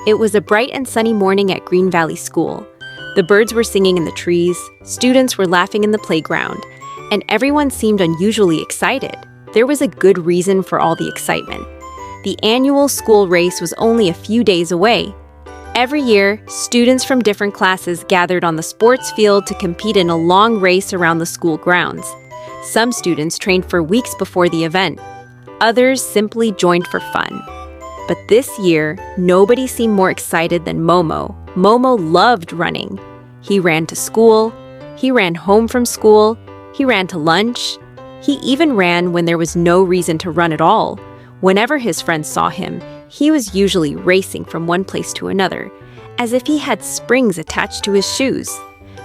It was a bright and sunny morning at Green Valley School. The birds were singing in the trees, students were laughing in the playground, and everyone seemed unusually excited. There was a good reason for all the excitement. The annual school race was only a few days away. Every year, students from different classes gathered on the sports field to compete in a long race around the school grounds. Some students trained for weeks before the event. Others simply joined for fun. But this year, nobody seemed more excited than Momo. Momo loved running. He ran to school, he ran home from school, he ran to lunch. He even ran when there was no reason to run at all. Whenever his friends saw him, he was usually racing from one place to another, as if he had springs attached to his shoes.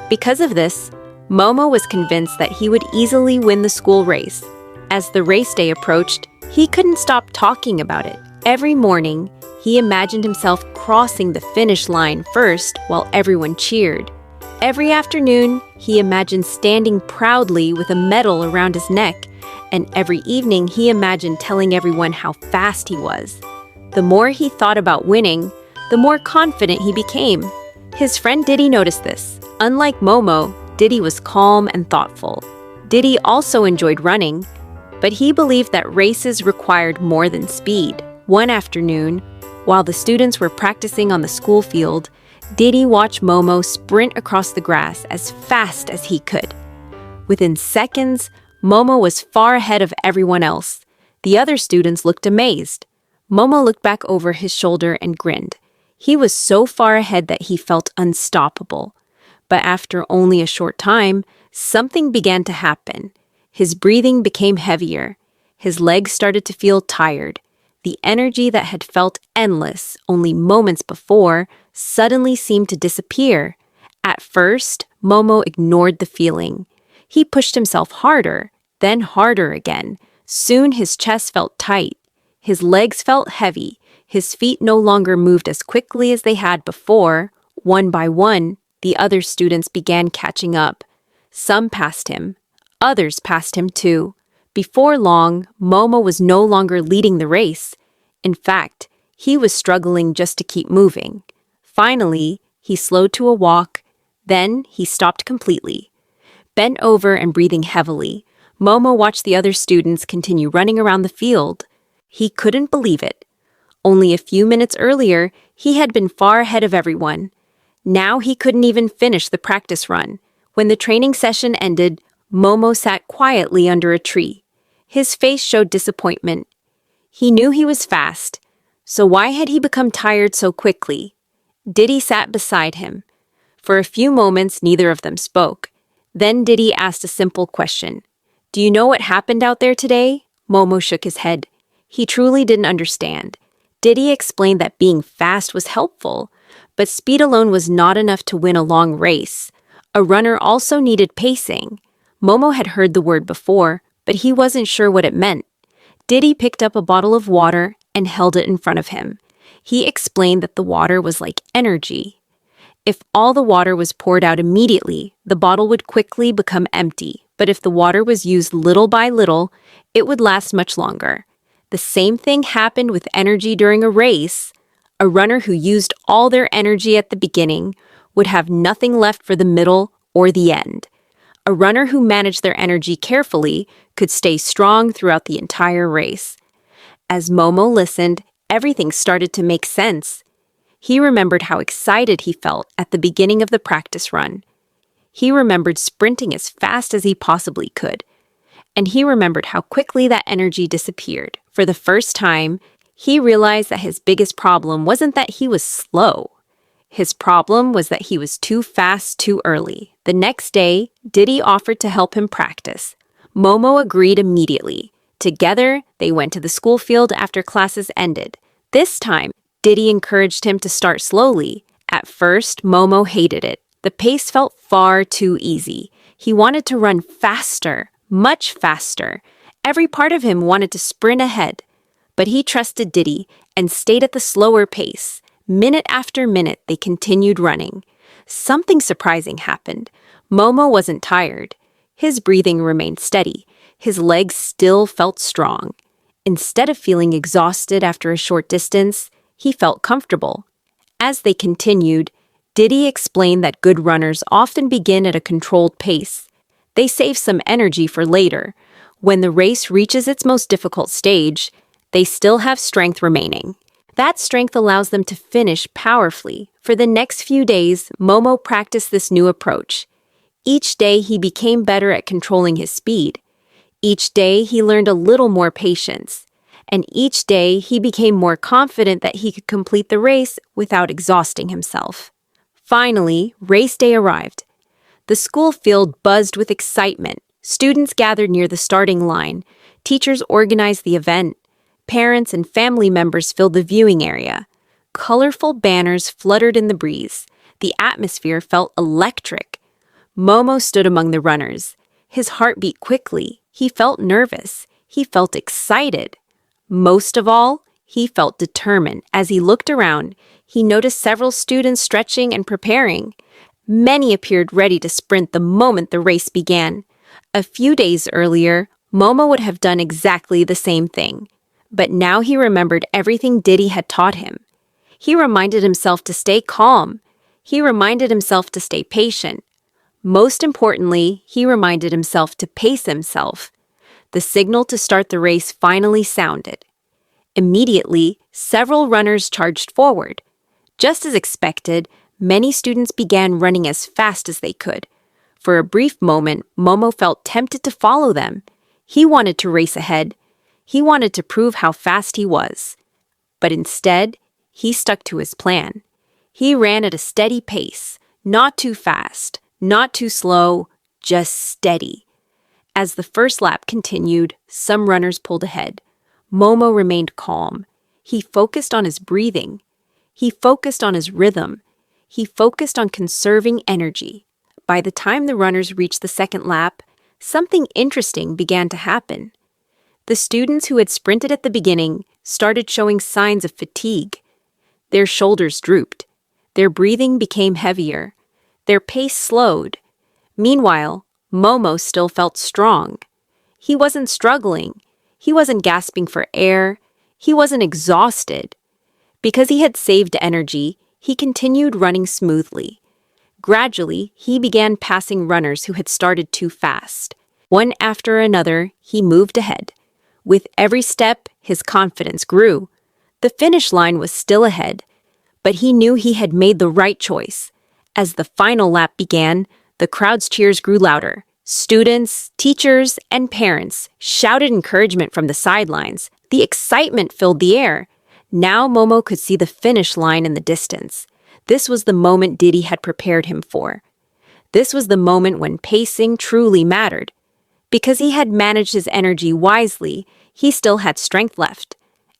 Because of this, Momo was convinced that he would easily win the school race. As the race day approached, he couldn't stop talking about it. Every morning, he imagined himself crossing the finish line first while everyone cheered. Every afternoon, he imagined standing proudly with a medal around his neck, and every evening he imagined telling everyone how fast he was. The more he thought about winning, the more confident he became. His friend Diddi noticed this. Unlike Momo, Diddi was calm and thoughtful. Diddi also enjoyed running, but he believed that races required more than speed. One afternoon, while the students were practicing on the school field, Diddi watched Momo sprint across the grass as fast as he could. Within seconds, Momo was far ahead of everyone else. The other students looked amazed. Momo looked back over his shoulder and grinned. He was so far ahead that he felt unstoppable. But after only a short time, something began to happen. His breathing became heavier. His legs started to feel tired. The energy that had felt endless only moments before suddenly seemed to disappear. At first, Momo ignored the feeling. He pushed himself harder, then harder again. Soon his chest felt tight. His legs felt heavy. His feet no longer moved as quickly as they had before. One by one, the other students began catching up. Some passed him. Others passed him too. Before long, Momo was no longer leading the race. In fact, he was struggling just to keep moving. Finally, he slowed to a walk. Then he stopped completely. Bent over and breathing heavily, Momo watched the other students continue running around the field. He couldn't believe it. Only a few minutes earlier, he had been far ahead of everyone. Now he couldn't even finish the practice run. When the training session ended, Momo sat quietly under a tree. His face showed disappointment. He knew he was fast, so why had he become tired so quickly? Diddi sat beside him. For a few moments, neither of them spoke. Then Diddi asked a simple question. "Do you know what happened out there today?" Momo shook his head. He truly didn't understand. Diddi explained that being fast was helpful, but speed alone was not enough to win a long race. A runner also needed pacing. Momo had heard the word before, but he wasn't sure what it meant. Diddi picked up a bottle of water and held it in front of him. He explained that the water was like energy. If all the water was poured out immediately, the bottle would quickly become empty. But if the water was used little by little, it would last much longer. The same thing happened with energy during a race. A runner who used all their energy at the beginning would have nothing left for the middle or the end. A runner who managed their energy carefully could stay strong throughout the entire race. As Momo listened, everything started to make sense. He remembered how excited he felt at the beginning of the practice run. He remembered sprinting as fast as he possibly could. And he remembered how quickly that energy disappeared. For the first time, he realized that his biggest problem wasn't that he was slow. His problem was that he was too fast too early. The next day, Diddi offered to help him practice. Momo agreed immediately. Together, they went to the school field after classes ended. This time, Diddi encouraged him to start slowly. At first, Momo hated it. The pace felt far too easy. He wanted to run faster, much faster. Every part of him wanted to sprint ahead. But he trusted Diddi and stayed at the slower pace. Minute after minute, they continued running. Something surprising happened. Momo wasn't tired. His breathing remained steady. His legs still felt strong. Instead of feeling exhausted after a short distance, he felt comfortable. As they continued, Diddy explained that good runners often begin at a controlled pace. They save some energy for later. When the race reaches its most difficult stage, they still have strength remaining. That strength allows them to finish powerfully. For the next few days, Momo practiced this new approach. Each day, he became better at controlling his speed. Each day, he learned a little more patience. And each day, he became more confident that he could complete the race without exhausting himself. Finally, race day arrived. The school field buzzed with excitement. Students gathered near the starting line. Teachers organized the event. Parents and family members filled the viewing area. Colorful banners fluttered in the breeze. The atmosphere felt electric. Momo stood among the runners. His heart beat quickly. He felt nervous. He felt excited. Most of all, he felt determined. As he looked around, he noticed several students stretching and preparing. Many appeared ready to sprint the moment the race began. A few days earlier, Momo would have done exactly the same thing. But now he remembered everything Diddy had taught him. He reminded himself to stay calm. He reminded himself to stay patient. Most importantly, he reminded himself to pace himself. The signal to start the race finally sounded. Immediately, several runners charged forward. Just as expected, many students began running as fast as they could. For a brief moment, Momo felt tempted to follow them. He wanted to race ahead. He wanted to prove how fast he was. But instead, he stuck to his plan. He ran at a steady pace, not too fast, not too slow, just steady. As the first lap continued, some runners pulled ahead. Momo remained calm. He focused on his breathing. He focused on his rhythm. He focused on conserving energy. By the time the runners reached the second lap, something interesting began to happen. The students who had sprinted at the beginning started showing signs of fatigue. Their shoulders drooped. Their breathing became heavier. Their pace slowed. Meanwhile, Momo still felt strong. He wasn't struggling. He wasn't gasping for air. He wasn't exhausted. Because he had saved energy, he continued running smoothly. Gradually, he began passing runners who had started too fast. One after another, he moved ahead. With every step, his confidence grew. The finish line was still ahead, but he knew he had made the right choice. As the final lap began, the crowd's cheers grew louder. Students, teachers, and parents shouted encouragement from the sidelines. The excitement filled the air. Now Momo could see the finish line in the distance. This was the moment Diddy had prepared him for. This was the moment when pacing truly mattered. Because he had managed his energy wisely, he still had strength left.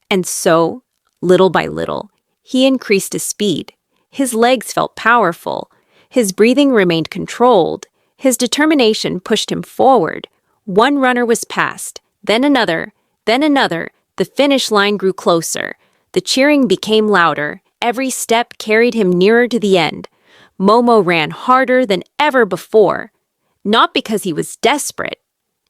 And so, little by little, he increased his speed. His legs felt powerful. His breathing remained controlled. His determination pushed him forward. One runner was passed, then another, then another. The finish line grew closer. The cheering became louder. Every step carried him nearer to the end. Momo ran harder than ever before. Not because he was desperate,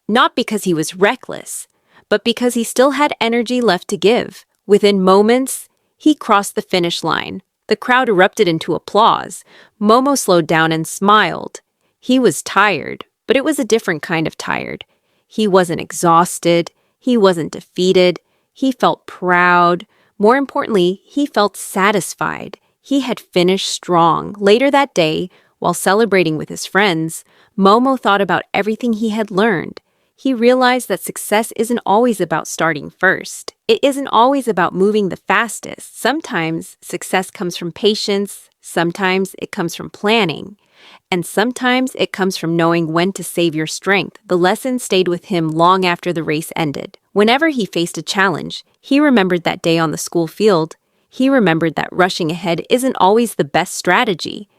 not because he was reckless, but because he still had energy left to give. Within moments, he crossed the finish line. The crowd erupted into applause. Momo slowed down and smiled. He was tired, but it was a different kind of tired. He wasn't exhausted. He wasn't defeated. He felt proud. More importantly, he felt satisfied. He had finished strong. Later that day, while celebrating with his friends, Momo thought about everything he had learned. He realized that success isn't always about starting first. It isn't always about moving the fastest. Sometimes success comes from patience. Sometimes it comes from planning. And sometimes it comes from knowing when to save your strength. The lesson stayed with him long after the race ended. Whenever he faced a challenge, he remembered that day on the school field. He remembered that rushing ahead isn't always the best strategy.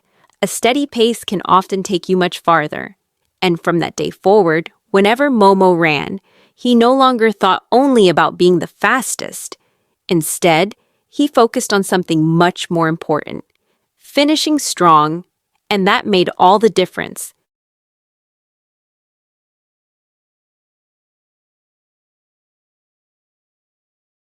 A steady pace can often take you much farther. And from that day forward, whenever Momo ran, he no longer thought only about being the fastest. Instead, he focused on something much more important: finishing strong. And that made all the difference.